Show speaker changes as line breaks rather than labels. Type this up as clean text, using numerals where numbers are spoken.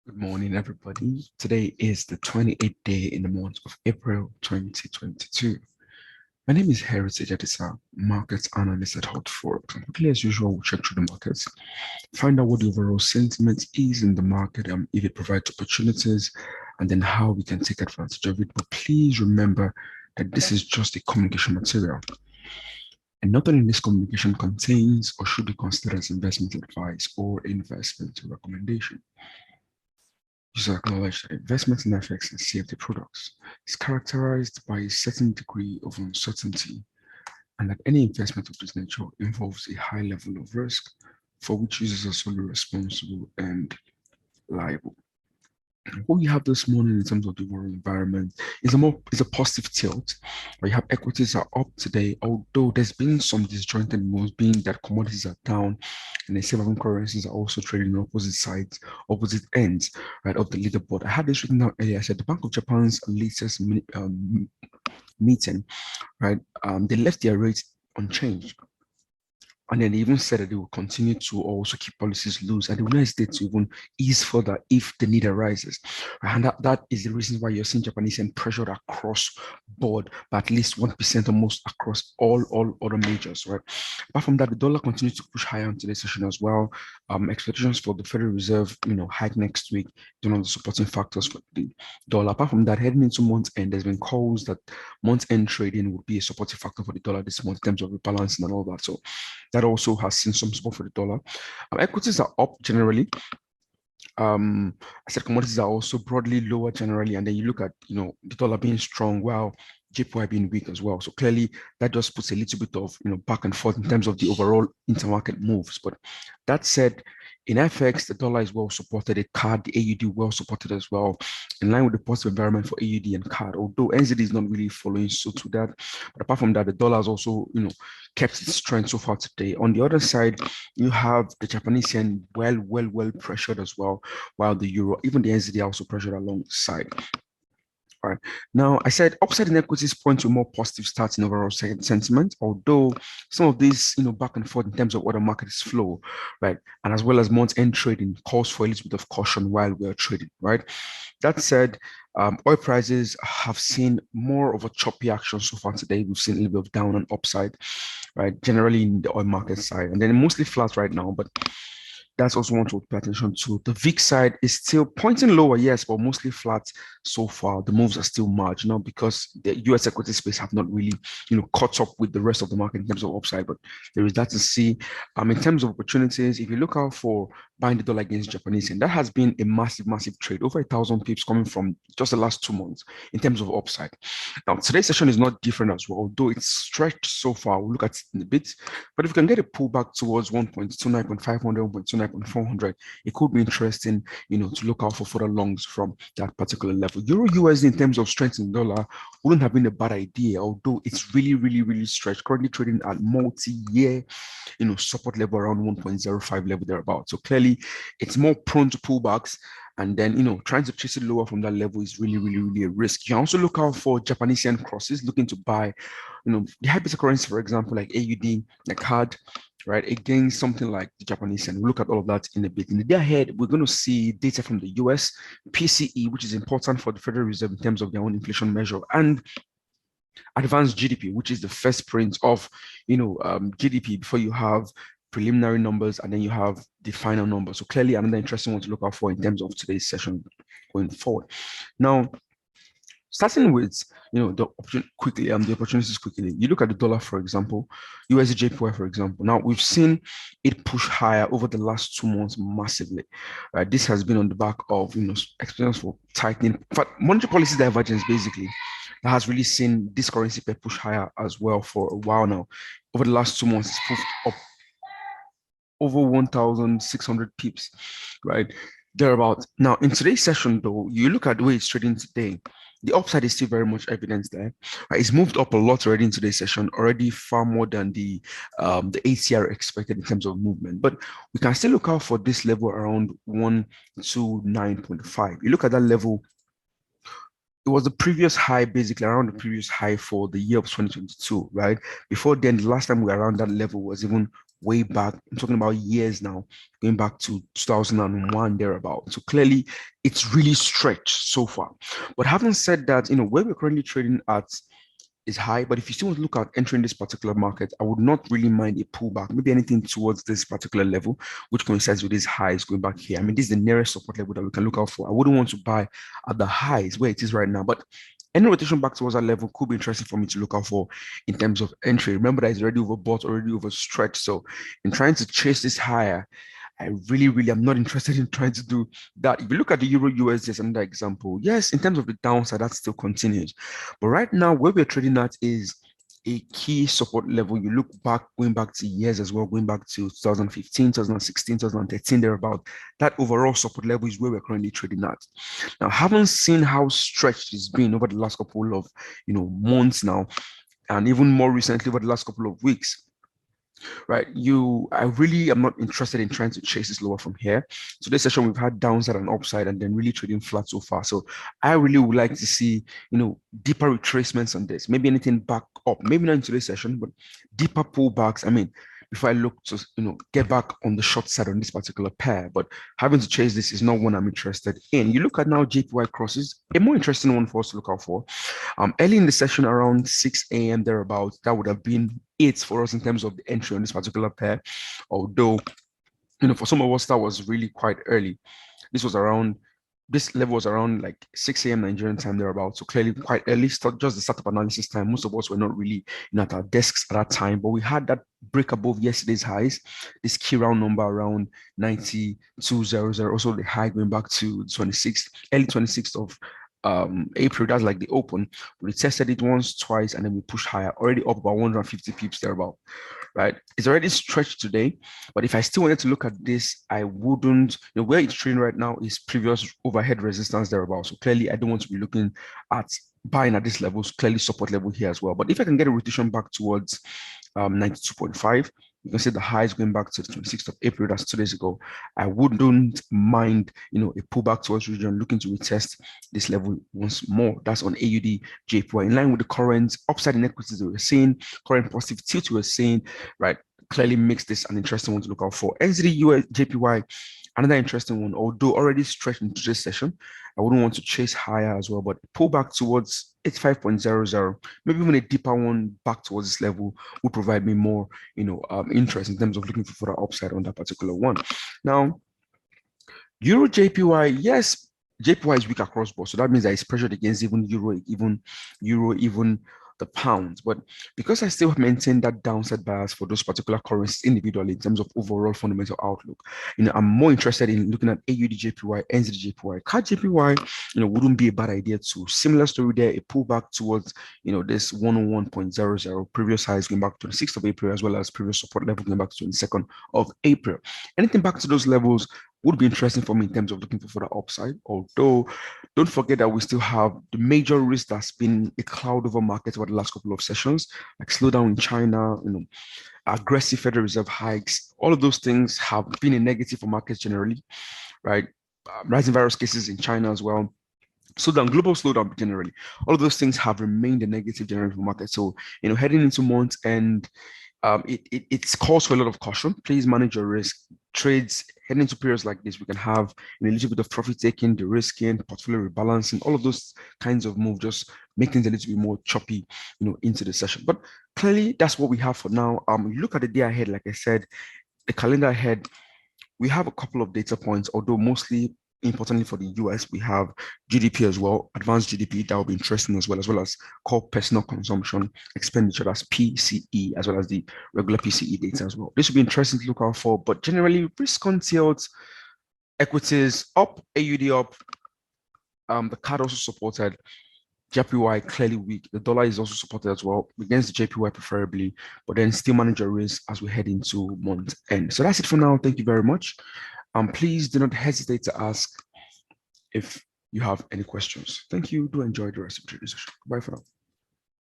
Good morning, everybody. Today is the 28th day in the month of April 2022. My name is Heritage Adisa, market analyst at Hot Forex. And quickly, as usual, we'll check through the markets, find out what the overall sentiment is in the market, if it provides opportunities, and then how we can take advantage of it. But please remember that this is just a communication material, and nothing in this communication contains or should be considered as investment advice or investment recommendation. You should acknowledge that investment in FX and CFD products is characterized by a certain degree of uncertainty, and that any investment of this nature involves a high level of risk for which users are solely responsible and liable. What we have this morning in terms of the overall environment is a positive tilt. Where you have equities are up today, although there's been some disjointed moves, being that commodities are down, and the seven currencies are also trading on opposite sides, opposite ends, right, of the leaderboard. I had this written down earlier. I said the Bank of Japan's latest meeting, right, they left their rates unchanged. And then they even said that they will continue to also keep policies loose and they will not hesitate to even ease further if the need arises. Right? And that is the reason why you're seeing Japanese yen pressured across board by at least 1% almost across all other majors. Right. Apart from that, the dollar continues to push higher into this session as well. Expectations for the Federal Reserve, hike next week, one of the supporting factors for the dollar. Apart from that, heading into month end, there's been calls that month end trading would be a supporting factor for the dollar this month in terms of rebalancing and all that. So that also has seen some support for the dollar. Equities are up generally. I said commodities are also broadly lower generally, and then you look at the dollar being strong while JPY being weak as well. So clearly that just puts a little bit of back and forth in terms of the overall intermarket moves. But that said, in FX, the dollar is well supported, the CAD, the AUD well supported as well, in line with the positive environment for AUD and CAD, although NZD is not really following suit to that. But apart from that, the dollar has also, kept its strength so far today. On the other side, you have the Japanese yen well pressured as well, while the euro, even the NZD are also pressured alongside. All right. Now, I said upside in equities point to a more positive start in overall sentiment, although some of these, back and forth in terms of what the markets flow, right? And as well as month-end trading calls for a little bit of caution while we are trading, right? That said, oil prices have seen more of a choppy action so far today. We've seen a little bit of down and upside, right? Generally in the oil market side, and then mostly flat right now, but that's also one to pay attention to. The VIX side is still pointing lower, yes, but mostly flat so far. The moves are still marginal because the US equity space have not really, caught up with the rest of the market in terms of upside. But there is that to see. In terms of opportunities, if you look out for buying the dollar against Japanese yen, that has been a massive trade, over 1,000 pips coming from just the last 2 months in terms of upside. Now, today's session is not different as well, although it's stretched so far. We'll look at it in a bit. But if we can get a pullback towards 1.29.500, 1.29.400, it could be interesting, to look out for further longs from that particular level. Euro USD in terms of strength in dollar wouldn't have been a bad idea, although it's really stretched. Currently trading at multi-year, support level around 1.05 level thereabout. So clearly, it's more prone to pullbacks. And then, trying to chase it lower from that level is really a risk. You can also look out for Japanese yen crosses, looking to buy, the high beta currency, for example, like AUD, like CAD, right, against something like the Japanese yen. We'll look at all of that in a bit. In the day ahead, we're going to see data from the US, PCE, which is important for the Federal Reserve in terms of their own inflation measure, and advanced GDP, which is the first print of, GDP before you have preliminary numbers and then you have the final numbers. So clearly another interesting one to look out for in terms of today's session going forward. Now, starting with the opportunities quickly. You look at the dollar, for example, USD JPY, for example. Now we've seen it push higher over the last 2 months massively. Right, this has been on the back of experience for tightening, in fact, monetary policy divergence basically that has really seen this currency pair push higher as well for a while now. Over the last 2 months, it's pushed up over 1,600 pips, right? Thereabout. Now, in today's session, though, you look at the way it's trading today, the upside is still very much evident there. Right? It's moved up a lot already in today's session, already far more than the ATR expected in terms of movement. But we can still look out for this level around 129.5. You look at that level, it was the previous high, basically around the previous high for the year of 2022, right? Before then, the last time we were around that level was even way back. I'm talking about years now, going back to 2001, thereabout. So clearly, it's really stretched so far. But having said that, where we're currently trading at is high, but if you still want to look at entering this particular market, I would not really mind a pullback, maybe anything towards this particular level, which coincides with these highs going back here. I mean, this is the nearest support level that we can look out for. I wouldn't want to buy at the highs where it is right now, but any rotation back towards that level could be interesting for me to look out for in terms of entry. Remember that it's already overbought, already overstretched. So in trying to chase this higher, I really am not interested in trying to do that. If you look at the Euro USD as another example, yes, in terms of the downside, that still continues. But right now, where we're trading at is a key support level. You look back, going back to years as well, going back to 2015, 2016, 2013, thereabout. That overall support level is where we're currently trading at. Now, haven't seen how stretched it's been over the last couple of months now, and even more recently over the last couple of weeks. Right, I really am not interested in trying to chase this lower from here. So this session we've had downside and upside, and then really trading flat so far. So I really would like to see deeper retracements on this. Maybe anything back up, maybe not in today's session, but deeper pullbacks. I mean, before I look to get back on the short side on this particular pair, but having to chase this is not one I'm interested in. You look at now JPY crosses, a more interesting one for us to look out for. Early in the session around 6 a.m. thereabouts, that would have been it for us in terms of the entry on this particular pair. Although, for some of us that was really quite early. This level was around like 6 a.m. Nigerian time thereabouts. So clearly quite early, just the startup analysis time. Most of us were not really at our desks at that time, but we had that break above yesterday's highs, this key round number around 92.00. Also the high going back to early 26th of April. That's like the open. We tested it once, twice, and then we pushed higher, already up about 150 pips thereabout. Right, it's already stretched today, but if I still wanted to look at this, I wouldn't. Where it's trading right now is previous overhead resistance thereabout. So clearly, I don't want to be looking at buying at this level. Clearly, support level here as well. But if I can get a rotation back towards 92.5. You can see the highs going back to the 26th of April, that's 2 days ago. I wouldn't mind, a pullback towards region, looking to retest this level once more. That's on AUD JPY, in line with the current upside in equities that we're seeing, current positive tilt we're seeing, right? Clearly makes this an interesting one to look out for. NZD US JPY, another interesting one, although already stretched into this session. I wouldn't want to chase higher as well, but pull back towards 85.00, maybe even a deeper one back towards this level would provide me more, interest in terms of looking for further upside on that particular one. Now, Euro JPY, yes, JPY is weak across board, so that means that it's pressured against even euro, even the pounds. But because I still maintain that downside bias for those particular currencies individually in terms of overall fundamental outlook, I'm more interested in looking at AUD JPY, NZD JPY, CAD JPY, wouldn't be a bad idea too. Similar story there, a pullback towards, this 101.00 previous highs going back to the 6th of April, as well as previous support level going back to the 22nd of April. Anything back to those levels would be interesting for me in terms of looking for further upside. Although, don't forget that we still have the major risk that's been a cloud over market over the last couple of sessions, like slowdown in China, aggressive Federal Reserve hikes. All of those things have been a negative for markets generally, right? Rising virus cases in China as well. Global slowdown generally. All of those things have remained a negative generally for markets. So, heading into months end, it's calls for a lot of caution. Please manage your risk. Trades heading into periods like this, we can have a little bit of profit taking, de-risking, portfolio rebalancing, all of those kinds of moves, just make things a little bit more choppy, into the session. But clearly, that's what we have for now. You look at the day ahead, like I said, the calendar ahead, we have a couple of data points, although mostly importantly for the US, we have GDP as well, advanced GDP, that will be interesting as well as core personal consumption expenditure, that's PCE, as well as the regular PCE data as well. This will be interesting to look out for, but generally risk on tilt, equities up, AUD up, the CAD also supported, JPY clearly weak. The dollar is also supported as well against the JPY preferably, but then still manage your risk as we head into month end. So that's it for now. Thank you very much. Please do not hesitate to ask if you have any questions. Thank you. Do enjoy the rest of the session. Bye for now.